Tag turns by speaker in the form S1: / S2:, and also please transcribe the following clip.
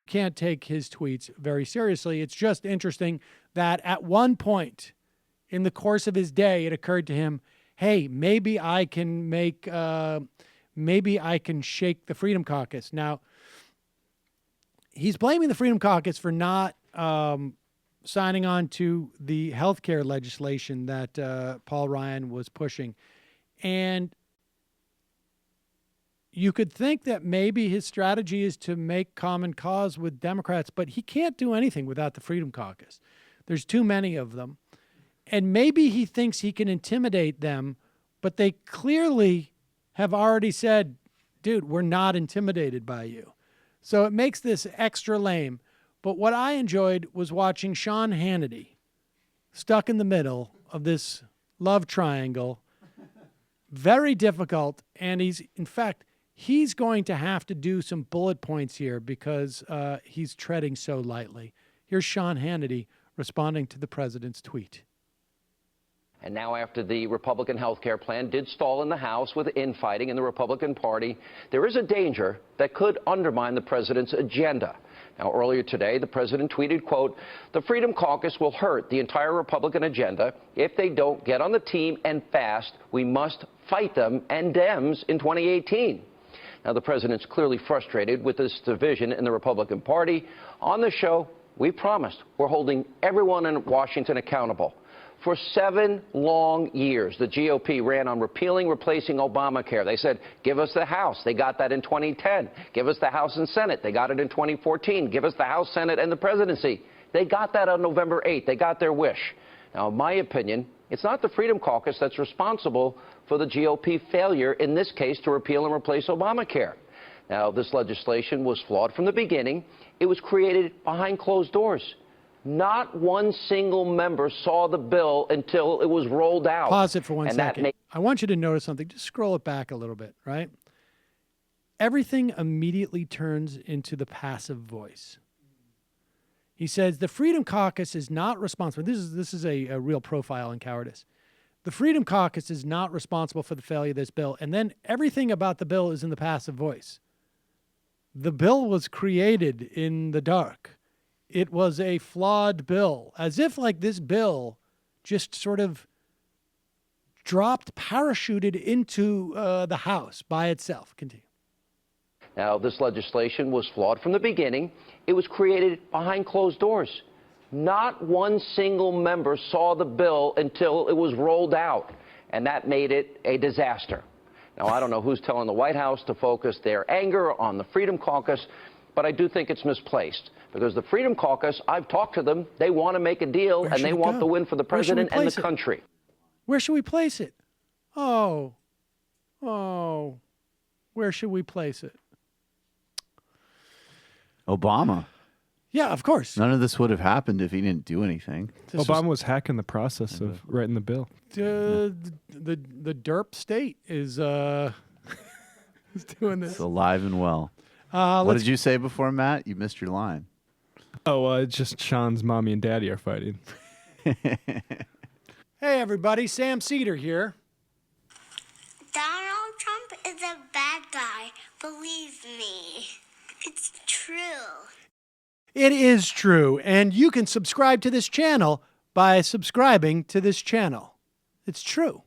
S1: can't take his tweets very seriously. It's just interesting that at one point in the course of his day, it occurred to him, hey, maybe I can shake the Freedom Caucus. Now, he's blaming the Freedom Caucus for not signing on to the healthcare legislation that Paul Ryan was pushing. And you could think that maybe his strategy is to make common cause with Democrats, but he can't do anything without the Freedom Caucus. There's too many of them. And maybe he thinks he can intimidate them, but they clearly have already said, dude, we're not intimidated by you. So it makes this extra lame. But what I enjoyed was watching Sean Hannity stuck in the middle of this love triangle. Very difficult. And he's going to have to do some bullet points here because he's treading so lightly. Here's Sean Hannity responding to the president's tweet.
S2: And now, after the Republican health care plan did stall in the House with infighting in the Republican Party, there is a danger that could undermine the president's agenda. Now, earlier today, the president tweeted, quote, "The Freedom Caucus will hurt the entire Republican agenda. If they don't get on the team and fast, we must fight them and Dems in 2018. Now, the president's clearly frustrated with this division in the Republican Party. On the show, we promised we're holding everyone in Washington accountable. For 7 long years, the GOP ran on replacing Obamacare. They said, give us the House. They got that in 2010. Give us the House and Senate. They got it in 2014. Give us the House, Senate, and the presidency. They got that on November 8th. They got their wish. Now, in my opinion, it's not the Freedom Caucus that's responsible for the GOP failure, in this case, to repeal and replace Obamacare. Now, this legislation was flawed from the beginning. It was created behind closed doors. Not one single member saw the bill until it was rolled out.
S1: Pause it for one second. I want you to notice something. Just scroll it back a little bit, right? Everything immediately turns into the passive voice. He says the Freedom Caucus is not responsible. This is a real profile in cowardice. The Freedom Caucus is not responsible for the failure of this bill. And then everything about the bill is in the passive voice. The bill was created in the dark. It was a flawed bill, as if like this bill just sort of parachuted into the House by itself. Continue.
S2: Now, this legislation was flawed from the beginning. It was created behind closed doors. Not one single member saw the bill until it was rolled out, and that made it a disaster. Now, I don't know who's telling the White House to focus their anger on the Freedom Caucus, but I do think it's misplaced. Because the Freedom Caucus, I've talked to them, they want to make a deal, and they want the win for the president and the country.
S1: Where should we place it? Oh, where should we place it?
S3: Obama.
S1: Yeah, of course.
S3: None of this would have happened if he didn't do anything.
S4: Obama was hacking the process of writing the bill.
S1: The derp state is is doing this.
S3: It's alive and well. What did you say before, Matt? You missed your line.
S4: Oh, it's just Sean's mommy and daddy are fighting.
S1: Hey, everybody. Sam Seder here.
S5: Donald Trump is a bad guy. Believe me. It's true.
S1: It is true. And you can subscribe to this channel by subscribing to this channel. It's true.